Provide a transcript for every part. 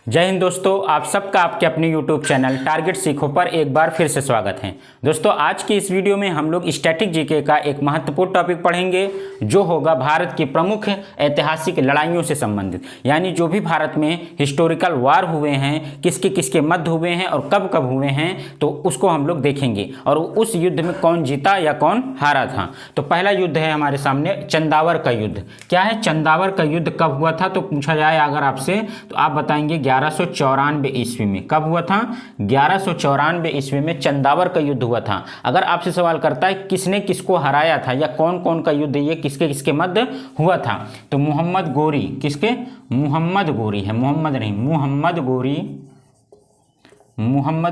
जय हिंद दोस्तों, आप सबका आपके अपने YouTube चैनल टारगेट सीखो पर एक बार फिर से स्वागत है। दोस्तों, आज की इस वीडियो में हम लोग स्टैटिक जीके का एक महत्वपूर्ण टॉपिक पढ़ेंगे जो होगा भारत की प्रमुख ऐतिहासिक लड़ाइयों से संबंधित, यानी जो भी भारत में हिस्टोरिकल वार हुए हैं, किसके किसके मध्य हुए हैं और कब कब हुए हैं, तो उसको हम लोग देखेंगे और उस युद्ध में कौन जीता या कौन हारा था। तो पहला युद्ध है हमारे सामने चंदावर का युद्ध। क्या है चंदावर का युद्ध, कब हुआ था? तो पूछा जाए अगर आपसे तो आप बताएंगे 1194 ईस्वी में। कब हुआ था? 1194 ईस्वी में चंदावर का युद्ध हुआ था। अगर आपसे सवाल करता है किसने किसको हराया था या कौन कौन का युद्ध ये किसके किसके मध्य हुआ था, तो मोहम्मद गोरी, किसके? मोहम्मद गोरी है, मोहम्मद नहीं, मोहम्मद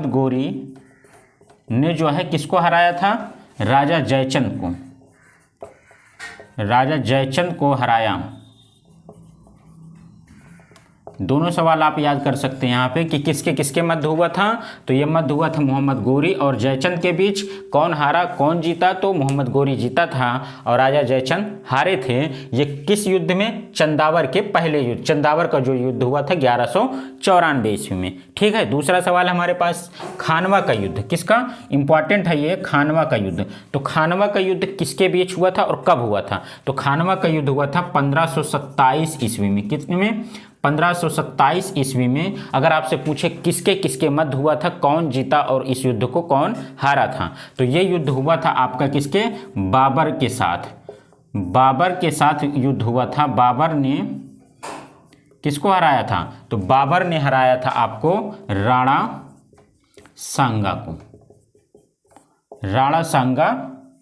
गोरी ने जो है किसको हराया था? राजा जयचंद को, राजा जयचंद को हराया। दोनों सवाल आप याद कर सकते हैं यहाँ पे कि किसके किसके मध्य हुआ था। तो ये मध्य हुआ था मोहम्मद गोरी और जयचंद के बीच। कौन हारा कौन जीता? तो मोहम्मद गोरी जीता था और राजा जयचंद हारे थे। ये किस युद्ध में? चंदावर के पहले युद्ध, चंदावर का जो युद्ध हुआ था 1194 ईस्वी में। ठीक है, दूसरा सवाल हमारे पास खानवा का युद्ध। किसका? इंपॉर्टेंट है ये, खानवा का युद्ध। तो खानवा का युद्ध किसके बीच हुआ था और कब हुआ था? तो खानवा का युद्ध हुआ था 1527 ईस्वी में। कितने में? 1527 ईस्वी में। अगर आपसे पूछे किसके किसके मध्य हुआ था, कौन जीता और इस युद्ध को कौन हारा था, तो ये युद्ध हुआ था आपका किसके? बाबर के साथ। बाबर के साथ युद्ध हुआ था। बाबर ने किसको हराया था? तो बाबर ने हराया था आपको राणा सांगा को। राणा सांगा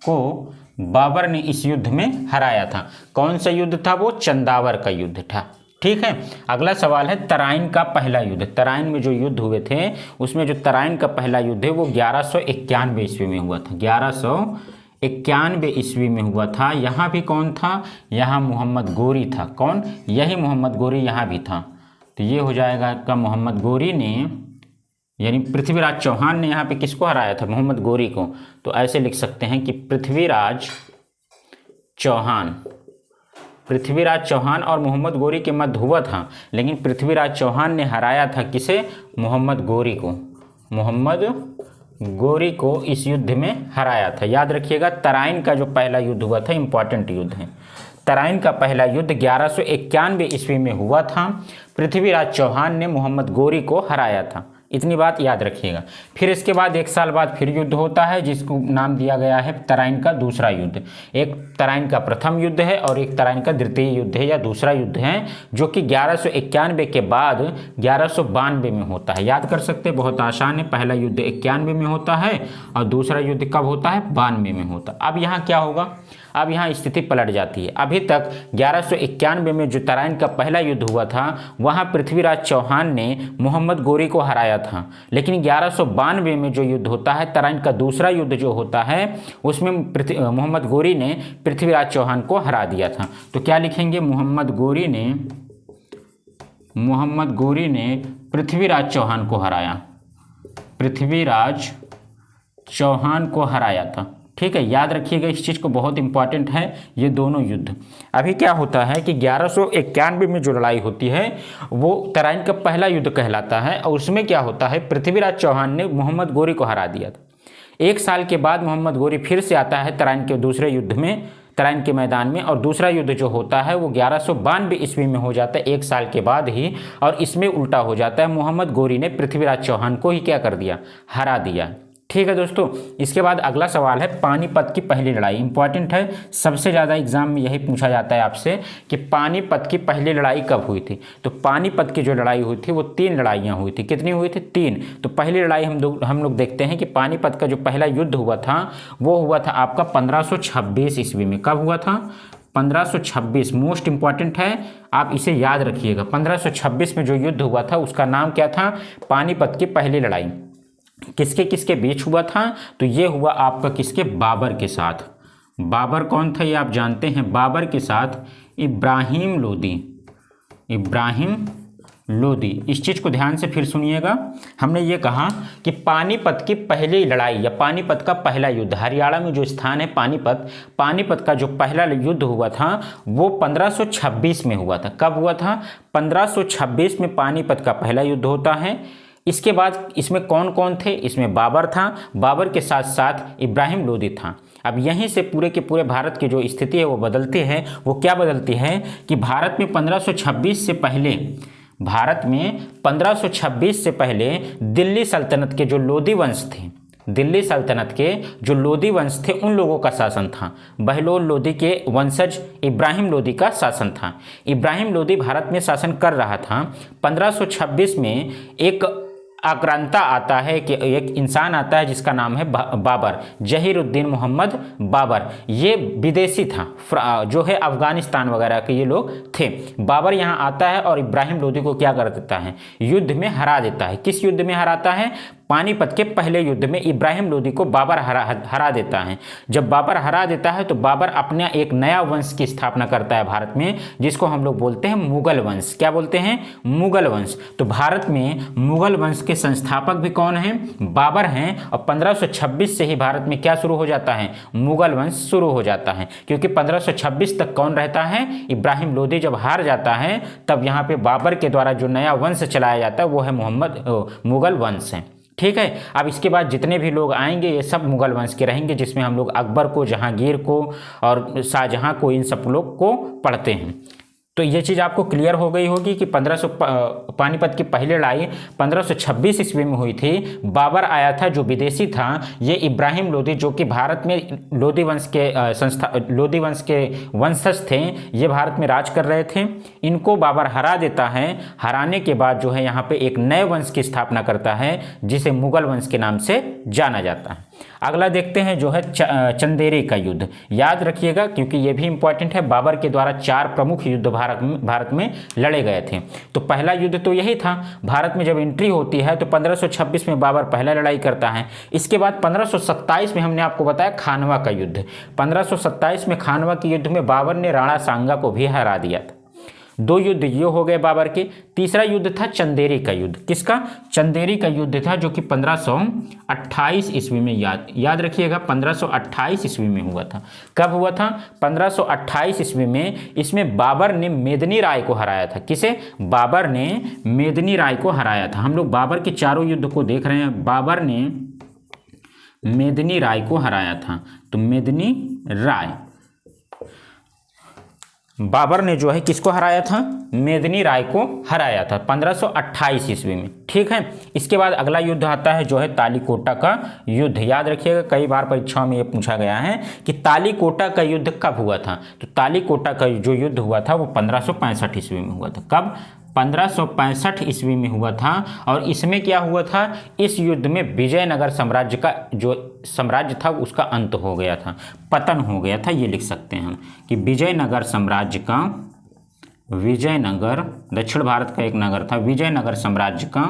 को बाबर ने इस युद्ध में हराया था। कौन सा युद्ध था वो? चंदावर का युद्ध था। ठीक है, अगला सवाल है तराइन का पहला युद्ध। तराइन में जो युद्ध हुए थे उसमें जो तराइन का पहला युद्ध है वो 1191 ईस्वी में हुआ था। 1191 ईस्वी में हुआ था। यहाँ भी कौन था? यहाँ मोहम्मद गोरी था। कौन? यही मोहम्मद गोरी यहाँ भी था। तो ये हो जाएगा आपका मोहम्मद गोरी ने, यानी पृथ्वीराज चौहान ने यहाँ पे किसको हराया था? मोहम्मद गोरी को। तो ऐसे लिख सकते हैं कि पृथ्वीराज चौहान और मोहम्मद गोरी के मध्य हुआ था, लेकिन पृथ्वीराज चौहान ने हराया था किसे? मोहम्मद गोरी को। मोहम्मद गोरी को इस युद्ध में हराया था। याद रखिएगा, तराइन का जो पहला युद्ध हुआ था इंपॉर्टेंट युद्ध है। तराइन का पहला युद्ध 1191 ईस्वी में हुआ था। पृथ्वीराज चौहान ने मोहम्मद गोरी को हराया था। इतनी बात याद रखिएगा। फिर इसके बाद एक साल बाद फिर युद्ध होता है जिसको नाम दिया गया है तराइन का दूसरा युद्ध। एक तराइन का प्रथम युद्ध है और एक तराइन का द्वितीय युद्ध है या दूसरा युद्ध है, जो कि 1191 के बाद 1192 में होता है। याद कर सकते हैं, बहुत आसान है। पहला युद्ध 91 में होता है और दूसरा युद्ध कब होता है? 92 में होता है। अब यहाँ क्या होगा? अब यहाँ स्थिति पलट जाती है। अभी तक 1191 में जो तराइन का पहला युद्ध हुआ था वहाँ पृथ्वीराज चौहान ने मोहम्मद गोरी को हराया था, लेकिन 1192 में जो युद्ध होता है, तराइन का दूसरा युद्ध जो होता है, उसमें मोहम्मद गोरी ने पृथ्वीराज चौहान को हरा दिया था। तो क्या लिखेंगे? मोहम्मद गोरी ने पृथ्वीराज चौहान को हराया। पृथ्वीराज चौहान को हराया था। ठीक है, याद रखिएगा इस चीज़ को, बहुत इंपॉर्टेंट है ये दोनों युद्ध। अभी क्या होता है कि 1191 में जो लड़ाई होती है वो तराइन का पहला युद्ध कहलाता है और उसमें क्या होता है, पृथ्वीराज चौहान ने मोहम्मद गोरी को हरा दिया था। एक साल के बाद मोहम्मद गोरी फिर से आता है तराइन के दूसरे युद्ध में, तराइन के मैदान में, और दूसरा युद्ध जो होता है वो 1192 ईस्वी में हो जाता है, एक साल के बाद ही। और इसमें उल्टा हो जाता है, मोहम्मद गोरी ने पृथ्वीराज चौहान को ही क्या कर दिया? हरा दिया। ठीक है दोस्तों, इसके बाद अगला सवाल है पानीपत की पहली लड़ाई। इंपॉर्टेंट है, सबसे ज़्यादा एग्जाम में यही पूछा जाता है आपसे कि पानीपत की पहली लड़ाई कब हुई थी। तो पानीपत की जो लड़ाई हुई थी वो 3 लड़ाइयाँ हुई थी। कितनी हुई थी? 3। तो पहली लड़ाई हम लोग देखते हैं कि पानीपत का जो पहला युद्ध हुआ था वो हुआ था आपका 1526 ईस्वी में। कब हुआ था? 1526। मोस्ट इंपॉर्टेंट है, आप इसे याद रखिएगा। 1526 में जो युद्ध हुआ था उसका नाम क्या था? पानीपत की पहली लड़ाई। किसके किसके बीच हुआ था? तो ये हुआ आपका किसके? बाबर के साथ। बाबर कौन था ये आप जानते हैं। बाबर के साथ इब्राहिम लोदी। इस चीज़ को ध्यान से फिर सुनिएगा। हमने ये कहा कि पानीपत की पहली लड़ाई या पानीपत का पहला युद्ध, हरियाणा में जो स्थान है पानीपत, पानीपत का जो पहला युद्ध हुआ था वो 1526 में हुआ था। कब हुआ था? 1526 में पानीपत का पहला युद्ध होता है। इसके बाद इसमें कौन कौन थे? इसमें बाबर था, बाबर के साथ साथ इब्राहिम लोदी था। अब यहीं से पूरे के पूरे भारत की जो स्थिति है वो बदलती है। वो क्या बदलती है कि भारत में 1526 से पहले, भारत में 1526 से पहले दिल्ली सल्तनत के जो लोदी वंश थे, दिल्ली सल्तनत के जो लोदी वंश थे उन लोगों का शासन था। बहलोल लोदी के वंशज इब्राहिम लोदी का शासन था। इब्राहिम लोदी भारत में शासन कर रहा था। 1526 में एक आक्रांता आता है कि एक इंसान आता है जिसका नाम है बाबर, जहीरुद्दीन मोहम्मद बाबर। ये विदेशी था, जो है अफगानिस्तान वगैरह के ये लोग थे। बाबर यहाँ आता है और इब्राहिम लोदी को क्या कर देता है? युद्ध में हरा देता है। किस युद्ध में हराता है? पानीपत के पहले युद्ध में इब्राहिम लोदी को बाबर हरा देता है। जब बाबर हरा देता है तो बाबर अपना एक नया वंश की स्थापना करता है भारत में, जिसको हम लोग बोलते हैं मुगल वंश। क्या बोलते हैं? मुगल वंश। तो भारत में मुगल वंश के संस्थापक भी कौन हैं? बाबर हैं। और 1526 से ही भारत में क्या शुरू हो जाता है? मुगल वंश शुरू हो जाता है। क्योंकि 1526 तक कौन रहता है? इब्राहिम लोदी जब हार जाता है तब यहाँ पे बाबर के द्वारा जो नया वंश चलाया जाता है वो है मुगल वंश है। ठीक है। अब इसके बाद जितने भी लोग आएंगे ये सब मुगल वंश के रहेंगे, जिसमें हम लोग अकबर को, जहांगीर को और शाहजहां को, इन सब लोग को पढ़ते हैं। तो ये चीज़ आपको क्लियर हो गई होगी कि पानीपत की पहली लड़ाई 1526 ईस्वी में हुई थी। बाबर आया था जो विदेशी था। ये इब्राहिम लोदी जो कि भारत में लोदी वंश के वंशज थे, ये भारत में राज कर रहे थे। इनको बाबर हरा देता है। हराने के बाद जो है यहाँ पे एक नए वंश की स्थापना करता है जिसे मुगल वंश के नाम से जाना जाता है। अगला देखते हैं जो है चंदेरी का युद्ध। याद रखिएगा क्योंकि ये भी इंपॉर्टेंट है। बाबर के द्वारा 4 प्रमुख युद्ध भारत में लड़े गए थे। तो पहला युद्ध तो यही था। भारत में जब एंट्री होती है तो 1526 में बाबर पहला लड़ाई करता है। इसके बाद 1527 में हमने आपको बताया खानवा का युद्ध। 1527 में खानवा के युद्ध में बाबर ने राणा सांगा को भी हरा दिया था। 2 युद्ध ये हो गए बाबर के। तीसरा युद्ध था चंदेरी का युद्ध। किसका? चंदेरी का युद्ध था जो कि 1528 ईस्वी में, याद रखिएगा 1528 ईस्वी में हुआ था। कब हुआ था? 1528 ईस्वी में। इसमें बाबर ने मेदिनी राय को हराया था। किसे? बाबर ने मेदिनी राय को हराया था। हम लोग बाबर के चारों युद्ध को देख रहे हैं। बाबर ने मेदिनी राय को हराया था। तो मेदिनी राय, बाबर ने जो है किसको हराया था? मेदिनी राय को हराया था 1528 ईस्वी में। ठीक है। इसके बाद अगला युद्ध आता है जो है तालीकोटा का युद्ध। याद रखिएगा कई बार परीक्षाओं में ये पूछा गया है कि तालीकोटा का युद्ध कब हुआ था। तो तालीकोटा का जो युद्ध हुआ था वो 1565 ईस्वी में हुआ था। कब? 1565 ईस्वी में हुआ था। और इसमें क्या हुआ था? इस युद्ध में विजयनगर साम्राज्य का जो साम्राज्य था उसका अंत हो गया था, पतन हो गया था। ये लिख सकते हैं हम कि विजयनगर साम्राज्य का, विजयनगर दक्षिण भारत का एक नगर था, विजयनगर साम्राज्य का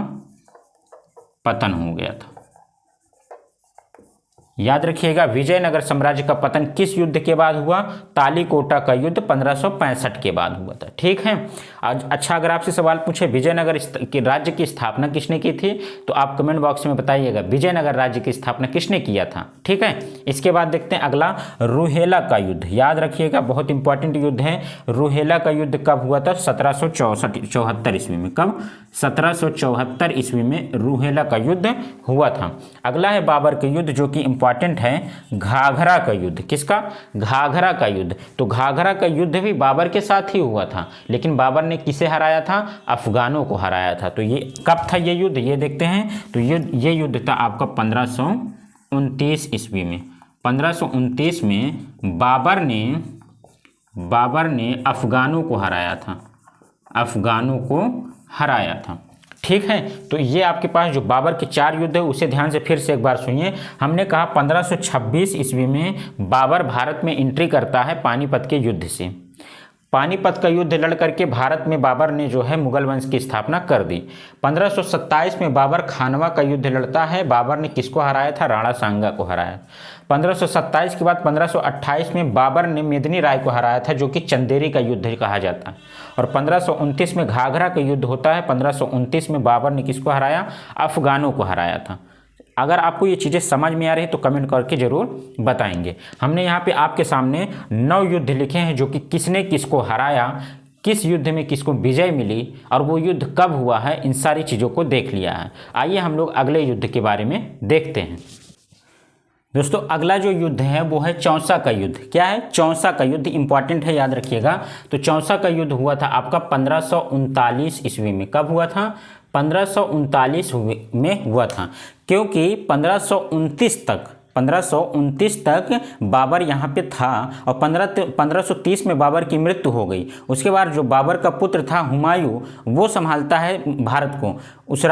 पतन हो गया था। याद रखिएगा विजयनगर साम्राज्य का पतन किस युद्ध के बाद हुआ? तालीकोटा का युद्ध 1565 के बाद हुआ था। ठीक है। अच्छा, अगर आपसे सवाल पूछे विजयनगर के राज्य की स्थापना किसने की थी तो आप कमेंट बॉक्स में बताइएगा विजयनगर राज्य की स्थापना किसने किया था। ठीक है। इसके बाद देखते हैं अगला रूहेला का युद्ध। याद रखिएगा बहुत इंपॉर्टेंट युद्ध है। रूहेला का युद्ध कब हुआ था? 1774 ईस्वी में। कब? 1774 ईस्वी में रूहेला का युद्ध हुआ था। अगला है बाबर का युद्ध जो कि इंपॉर्टेंट है, घाघरा का युद्ध। किसका? घाघरा का युद्ध। तो घाघरा का युद्ध भी बाबर के साथ ही हुआ था, लेकिन बाबर ने किसे हराया था? अफगानों को हराया था। तो ये कब था ये युद्ध? ये देखते हैं। तो ये युद्ध था आपका 1529 ईस्वी में। 1529 में बाबर ने अफगानों को हराया था, अफगानों को हराया था। ठीक है। तो ये आपके पास जो बाबर के 4 युद्ध है उसे ध्यान से फिर से एक बार सुनिए। हमने कहा 1526 ईस्वी में बाबर भारत में एंट्री करता है पानीपत के युद्ध से। पानीपत का युद्ध लड़ करके भारत में बाबर ने जो है मुगल वंश की स्थापना कर दी। 1527 में बाबर खानवा का युद्ध लड़ता है। बाबर ने किसको हराया था? राणा सांगा को हराया। 1527 के बाद 1528 में बाबर ने मेदिनी राय को हराया था, जो कि चंदेरी का युद्ध कहा जाता है। और 1529 में घाघरा का युद्ध होता है। 1529 में बाबर ने किसको हराया? अफगानों को हराया था। अगर आपको ये चीज़ें समझ में आ रही है तो कमेंट करके ज़रूर बताएंगे। हमने यहाँ पे आपके सामने 9 युद्ध लिखे हैं, जो कि किसने किसको हराया, किस युद्ध में किसको विजय मिली और वो युद्ध कब हुआ है, इन सारी चीज़ों को देख लिया है। आइए हम लोग अगले युद्ध के बारे में देखते हैं। दोस्तों अगला जो युद्ध है वो है चौसा का युद्ध। क्या है? चौसा का युद्ध इंपॉर्टेंट है, याद रखिएगा। तो चौसा का युद्ध हुआ था आपका 1539 ईस्वी में। कब हुआ था? 1539 में हुआ था, क्योंकि 1529 तक बाबर यहाँ पे था और 1530 में बाबर की मृत्यु हो गई। उसके बाद जो बाबर का पुत्र था हुमायूं, वो संभालता है भारत को।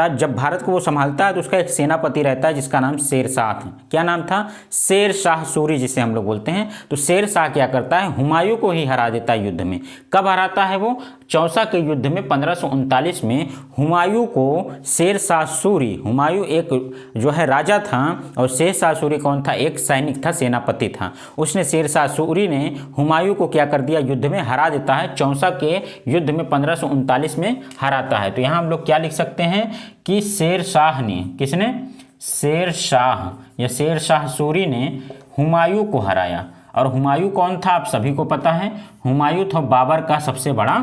जब भारत को वो संभालता है तो उसका एक सेनापति रहता है जिसका नाम शेर शाह था। क्या नाम था? शेर शाह सूरी, जिसे हम लोग बोलते हैं। तो शेर शाह क्या करता है? हुमायूं को ही हरा देता है युद्ध में। कब हराता है वो? चौसा के युद्ध में 1539 में हुमायूं को शेर शाह सूरी, हुमायूं एक जो है राजा था और शेर शाह सूरी कौन था? एक सैनिक था, सेनापति था। उसने शेर शाह सूरी ने हुमायूं को क्या कर दिया? युद्ध में हरा देता है। चौसा के युद्ध में 1539 में हराता है। तो यहाँ हम लोग क्या लिख सकते हैं कि शेर शाह ने, किसने? शेर शाह या शेर शाह सूरी ने हुमायूं को हराया। और हुमायूं कौन था? आप सभी को पता है, हुमायूं था बाबर का सबसे बड़ा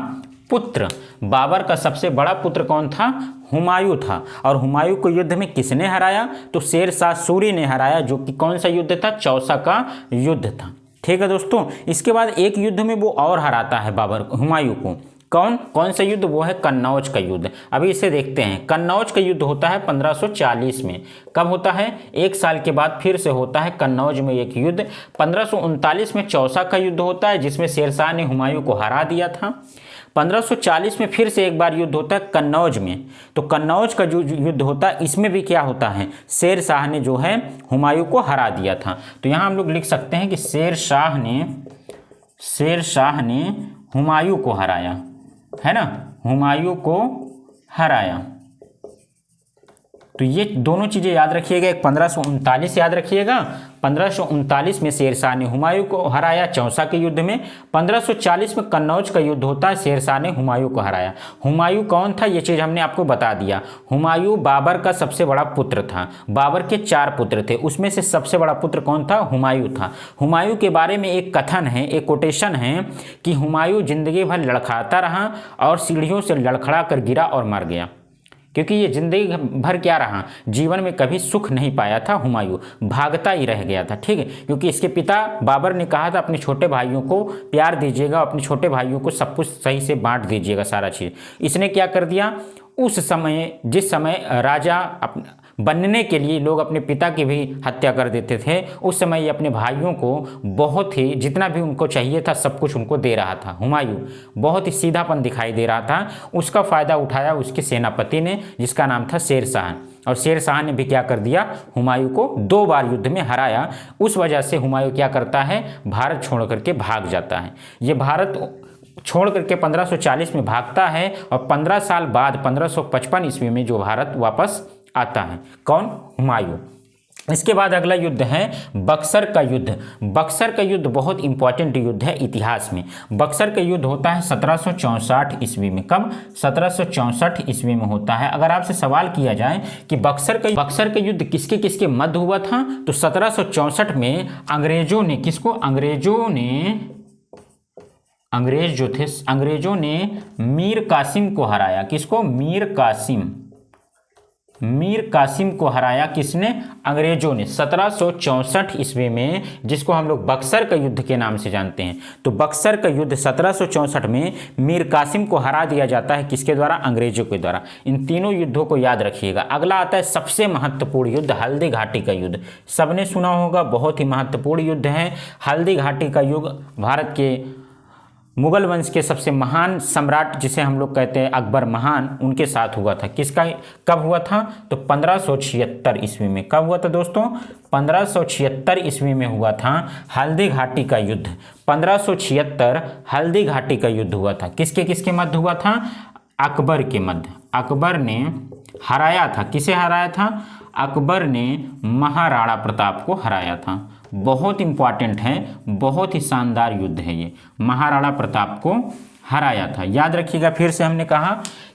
पुत्र। बाबर का सबसे बड़ा पुत्र कौन था? हुमायूं था। और हुमायूं को युद्ध में किसने हराया? तो शेर शाह सूरी ने हराया, जो कि कौन सा युद्ध था? चौसा का युद्ध था। ठीक है दोस्तों। इसके बाद एक युद्ध में वो और हराता है बाबर हुमायूं को। कौन सा युद्ध? वो है कन्नौज का युद्ध। अभी इसे देखते हैं। कन्नौज का युद्ध होता है 1540 में। कब होता है? एक साल के बाद फिर से होता है कन्नौज में एक युद्ध। 1539 में चौसा का युद्ध होता है, जिसमें शेरशाह ने हुमायूं को हरा दिया था। 1540 में फिर से एक बार युद्ध होता है कन्नौज में। तो कन्नौज का जो युद्ध होता है, इसमें भी क्या होता है? शेर शाह ने जो है हुमायूं को हरा दिया था। तो यहाँ हम लोग लिख सकते हैं कि शेर शाह ने हुमायूं को हराया, है ना? हुमायूं को हराया। तो ये दोनों चीज़ें याद रखिएगा। एक 1539 याद रखिएगा। 1539 में शेरशाह ने हुमायूं को हराया चौसा के युद्ध में। 1540 में कन्नौज का युद्ध होता है, शेरशाह ने हुमायूं को हराया। हुमायूं कौन था? ये चीज़ हमने आपको बता दिया। हुमायूं बाबर का सबसे बड़ा पुत्र था। बाबर के 4 पुत्र थे, उसमें से सबसे बड़ा पुत्र कौन था? हुमायूं था। हुमायूं के बारे में एक कथन है, एक कोटेशन है कि हुमायूं जिंदगी भर लड़खड़ाता रहा और सीढ़ियों से लड़खड़ा कर गिरा और मर गया। क्योंकि ये जिंदगी भर क्या रहा? जीवन में कभी सुख नहीं पाया था हुमायूं, भागता ही रह गया था। ठीक है, क्योंकि इसके पिता बाबर ने कहा था अपने छोटे भाइयों को प्यार दीजिएगा, अपने छोटे भाइयों को सब कुछ सही से बांट दीजिएगा सारा चीज़। इसने क्या कर दिया? उस समय, जिस समय राजा बनने के लिए लोग अपने पिता की भी हत्या कर देते थे, उस समय ये अपने भाइयों को बहुत ही, जितना भी उनको चाहिए था सब कुछ उनको दे रहा था। हुमायूं बहुत ही सीधापन दिखाई दे रहा था। उसका फ़ायदा उठाया उसके सेनापति ने, जिसका नाम था शेर शाह। और शेर शाह ने भी क्या कर दिया? हुमायूं को 2 बार युद्ध में हराया। उस वजह से हुमायूं क्या करता है? भारत छोड़ करके भाग जाता है। ये भारत छोड़ करके 1540 में भागता है और 15 साल बाद 1555 ईस्वी में जो भारत वापस आता है। कौन? हुमायूं। इसके बाद अगला युद्ध है बक्सर का युद्ध। बक्सर का युद्ध बहुत इंपॉर्टेंट युद्ध है इतिहास में। बक्सर का युद्ध होता है 1764 ईस्वी में। कब? 1764 ईस्वी में होता है। अगर आपसे सवाल किया जाए कि बक्सर का युद्ध किसके किसके मध्य हुआ था, तो 1764 में अंग्रेजों ने किसको? अंग्रेजों ने मीर कासिम को हराया। किसको? मीर कासिम को हराया। किसने? अंग्रेजों ने 1764 ईस्वी में, जिसको हम लोग बक्सर का युद्ध के नाम से जानते हैं। तो बक्सर का युद्ध 1764 में मीर कासिम को हरा दिया जाता है। किसके द्वारा? अंग्रेजों के द्वारा। इन तीनों युद्धों को याद रखिएगा। अगला आता है सबसे महत्वपूर्ण युद्ध, हल्दी घाटी का युद्ध। सबने सुना होगा, बहुत ही महत्वपूर्ण युद्ध है। हल्दी घाटी का युद्ध भारत के मुगल वंश के सबसे महान सम्राट जिसे हम लोग कहते हैं अकबर महान, उनके साथ हुआ था। किसका, कब हुआ था? तो 1576 ईस्वी में। कब हुआ था दोस्तों? 1576 ईस्वी में हुआ था हल्दी घाटी का युद्ध। 1576 हल्दी घाटी का युद्ध हुआ था। किसके किसके मध्य हुआ था? अकबर के मध्य। अकबर ने हराया था, किसे हराया था? अकबर ने महाराणा प्रताप को हराया था। बहुत इंपॉर्टेंट है, बहुत ही शानदार युद्ध है ये। महाराणा प्रताप को हराया था, याद रखिएगा। फिर से हमने कहा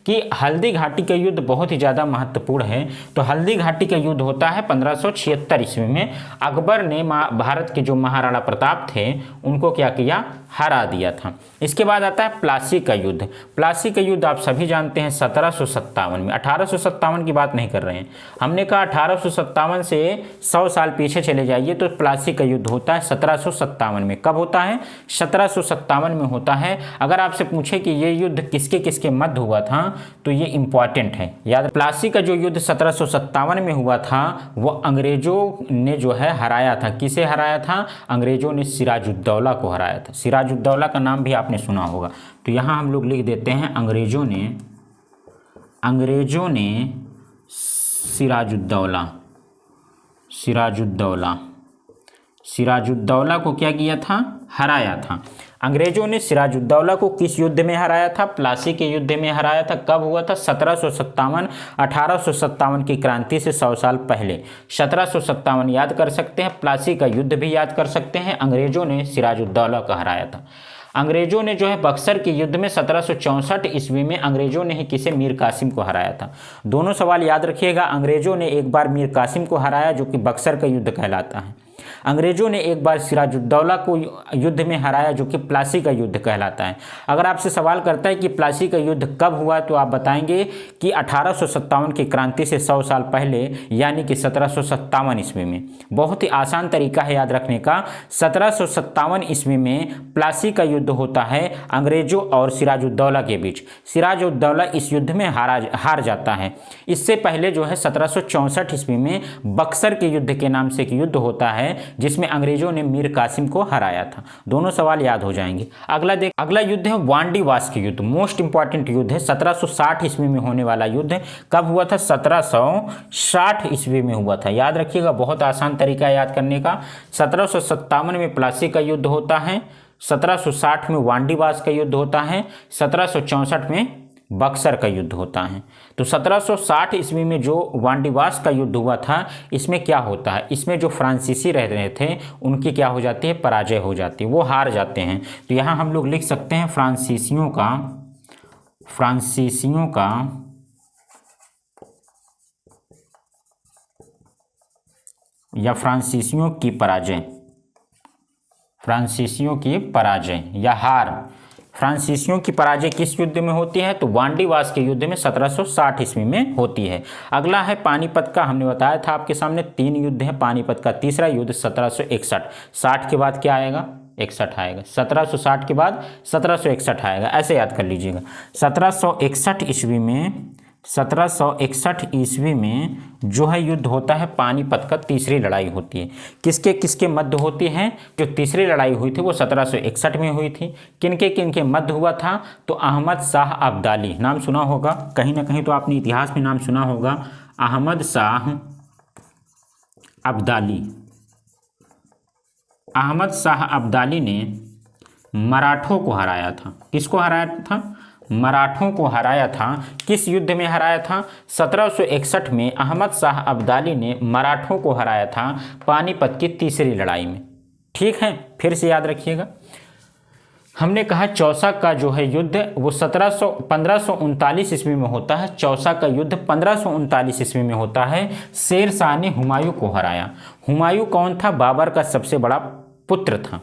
कि हल्दी घाटी का युद्ध बहुत ही ज़्यादा महत्वपूर्ण है। तो हल्दी घाटी का युद्ध होता है 1576 ईस्वी में। अकबर ने भारत के जो महाराणा प्रताप थे उनको क्या किया? हरा दिया था। इसके बाद आता है प्लासी का युद्ध। प्लासी का युद्ध आप सभी जानते हैं 1757 में। 1857 की बात नहीं कर रहे हैं, हमने कहा 1857 से 100 साल पीछे चले जाइए तो प्लासी का युद्ध होता है 1757 में। कब होता है? 1757 में होता है। अगर आपसे पूछे कि ये युद्ध किसके किसके मध्य हुआ था तो ये इंपॉर्टेंट है, याद। प्लासी का जो युद्ध 1757 में हुआ था वो अंग्रेजों ने जो है हराया था। किसे हराया था? अंग्रेजों ने सिराजुद्दौला को हराया था। सिराजुद्दौला का नाम भी आपने सुना होगा। तो यहाँ हम लोग लिख देते हैं अंग्रेजों ने सिराजुद्दौला को क्या किया था? हराया था। अंग्रेजों ने सिराजुद्दौला को किस युद्ध में हराया था? प्लासी के युद्ध में हराया था। कब हुआ था? 1757। 1857 की क्रांति से 100 साल पहले 1757 याद कर सकते हैं। प्लासी का युद्ध भी याद कर सकते हैं। अंग्रेजों ने सिराजुद्दौला को हराया था। अंग्रेजों ने जो है बक्सर के युद्ध में 1764 ईस्वी में अंग्रेजों ने ही किसे? मीर कासिम को हराया था। दोनों सवाल याद रखिएगा। अंग्रेजों ने एक बार मीर कासिम को हराया जो कि बक्सर का युद्ध कहलाता है। अंग्रेजों ने एक बार सिराजुद्दौला को युद्ध में हराया जो कि प्लासी का युद्ध कहलाता है। अगर आपसे सवाल करता है कि प्लासी का युद्ध कब हुआ तो आप बताएंगे कि 1857 की क्रांति से 100 साल पहले यानी कि 1757 ईस्वी में। बहुत ही आसान तरीका है याद रखने का। 1757 ईस्वी में प्लासी का युद्ध होता है अंग्रेजों और सिराजुद्दौला के बीच। सिराजुद्दौला इस युद्ध में हार जाता है। इससे पहले जो है 1764 ईस्वी में बक्सर के युद्ध के नाम से एक युद्ध होता है जिसमें अंग्रेजों ने मीर कासिम को हराया था। दोनों सवाल याद हो जाएंगे। अगला युद्ध है वांडीवास के युद्ध। मोस्ट इंपॉर्टेंट युद्ध है। 1760 ईस्वी में होने वाला युद्ध। कब हुआ था? 1760 ईस्वी में हुआ था। याद रखिएगा, बहुत आसान तरीका है याद करने का। 1757 में प्लासी का युद्ध होता है, 1760 में वांडीवास का युद्ध होता है, 1764 में बक्सर का युद्ध होता है। तो 1760 ईस्वी में जो वांडीवास का युद्ध हुआ था इसमें क्या होता है? इसमें जो फ्रांसीसी रह रहे थे उनकी क्या हो जाती है? पराजय हो जाती है, वो हार जाते हैं। तो यहाँ हम लोग लिख सकते हैं फ्रांसीसियों की पराजय या हार। फ्रांसीसियों की पराजय किस युद्ध में होती है? तो वांडीवास के युद्ध में 1760 ईस्वी में होती है। अगला है पानीपत का। हमने बताया था आपके सामने 3 युद्ध है। पानीपत का तीसरा युद्ध 1761। 60 के बाद क्या आएगा? 61 आएगा। 1760 के बाद 1761 आएगा, ऐसे याद कर लीजिएगा। 1761 ईस्वी में जो है युद्ध होता है पानीपत का, तीसरी लड़ाई होती है। किसके किसके मध्य होती है? जो तीसरी लड़ाई हुई थी वो 1761 में हुई थी। किनके किनके मध्य हुआ था? तो अहमद शाह अब्दाली, नाम सुना होगा कहीं ना कहीं, तो आपने इतिहास में नाम सुना होगा। अहमद शाह अब्दाली ने मराठों को हराया था। किसको हराया था? मराठों को हराया था। किस युद्ध में हराया था? 1761 में अहमद शाह अब्दाली ने मराठों को हराया था पानीपत की तीसरी लड़ाई में। ठीक है, फिर से याद रखिएगा। हमने कहा चौसा का जो है युद्ध वो 1539 ईस्वी में होता है। चौसा का युद्ध 1539 ईस्वी में होता है। शेर शाह ने हुमायूं को हराया। हुमायूं कौन था? बाबर का सबसे बड़ा पुत्र था।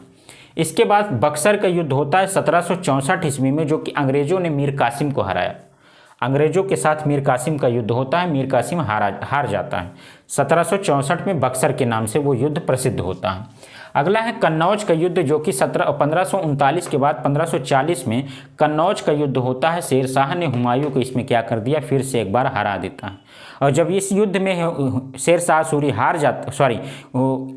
इसके बाद बक्सर का युद्ध होता है 1764 ईस्वी में, जो कि अंग्रेजों ने मीर कासिम को हराया। अंग्रेजों के साथ मीर कासिम का युद्ध होता है। मीर कासिम हार जाता है। 1764 में बक्सर के नाम से वो युद्ध प्रसिद्ध होता है। अगला है कन्नौज का युद्ध, जो कि 1539 के बाद 1540 में कन्नौज का युद्ध होता है। शेर शाह ने हुमायूं को इसमें क्या कर दिया? फिर से एक बार हरा देता है। और जब इस युद्ध में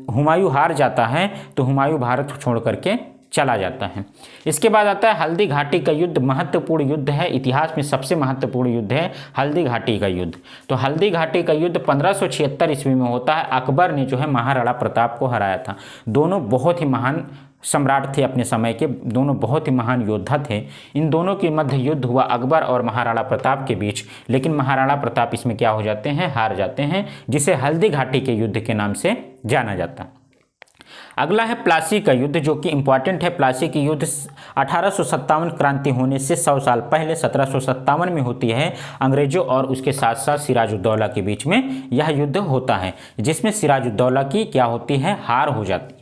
हुमायूं हार जाता है तो हुमायूं भारत छोड़ करके चला जाता है। इसके बाद आता है हल्दी घाटी का युद्ध। महत्वपूर्ण युद्ध है, इतिहास में सबसे महत्वपूर्ण युद्ध है हल्दी घाटी का युद्ध। तो हल्दी घाटी का युद्ध 1576 ईस्वी में होता है। अकबर ने जो है महाराणा प्रताप को हराया था। दोनों बहुत ही महान सम्राट थे अपने समय के, दोनों बहुत ही महान योद्धा थे। इन दोनों के मध्य युद्ध हुआ अकबर और महाराणा प्रताप के बीच, लेकिन महाराणा प्रताप इसमें क्या हो जाते हैं, हार जाते हैं, जिसे हल्दी घाटी के युद्ध के नाम से जाना जाता है। अगला है प्लासी का युद्ध, जो कि इंपॉर्टेंट है। प्लासी की युद्ध 1857 क्रांति होने से 100 साल पहले 1757 में होती है। अंग्रेजों और उसके साथ साथ सिराजुद्दौला के बीच में यह युद्ध होता है, जिसमें सिराजुद्दौला की क्या होती है, हार हो जाती है।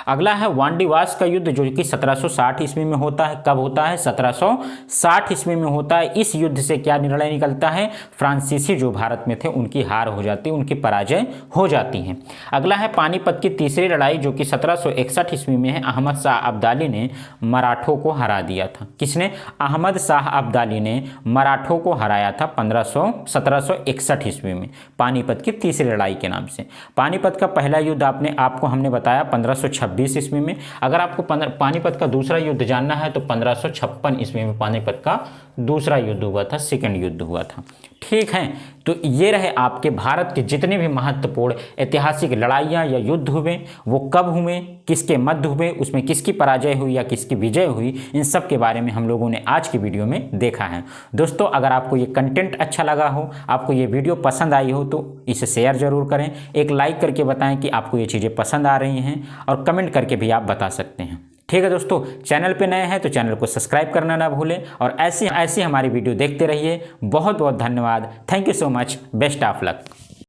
अगला है वांडीवास का युद्ध, जो कि 1760 ईस्वी में होता है। कब होता है, 1760 ईस्वी में होता है। इस युद्ध से क्या निर्णय निकलता है, फ्रांसीसी जो भारत में थे उनकी हार हो जाती है, उनकी पराजय हो जाती है। अगला है पानीपत की तीसरी लड़ाई, जो कि 1761 ईस्वी में है। अहमद शाह अब्दाली ने मराठों को हरा दिया था। किसने, अहमद शाह अब्दाली ने मराठों को हराया था 1761 ईस्वी में, पानीपत की तीसरी लड़ाई के नाम से। पानीपत का पहला युद्ध आपको हमने बताया 1526 ईस्वी में। अगर आपको पानीपत का दूसरा युद्ध जानना है तो 1556 ईस्वी में पानीपत का दूसरा युद्ध हुआ था, सेकंड युद्ध हुआ था। ठीक है, तो ये रहे आपके भारत के जितने भी महत्वपूर्ण ऐतिहासिक लड़ाइयाँ या युद्ध हुए, वो कब हुए, किसके मध्य हुए, उसमें किसकी पराजय हुई या किसकी विजय हुई, इन सब के बारे में हम लोगों ने आज की वीडियो में देखा है। दोस्तों, अगर आपको ये कंटेंट अच्छा लगा हो, आपको ये वीडियो पसंद आई हो, तो इसे शेयर जरूर करें। एक लाइक करके बताएं कि आपको ये चीज़ें पसंद आ रही हैं, और कमेंट करके भी आप बता सकते हैं। ठीक है दोस्तों, चैनल पे नए हैं तो चैनल को सब्सक्राइब करना ना भूलें, और ऐसी हमारी वीडियो देखते रहिए। बहुत बहुत धन्यवाद। Thank you so much. Best of luck.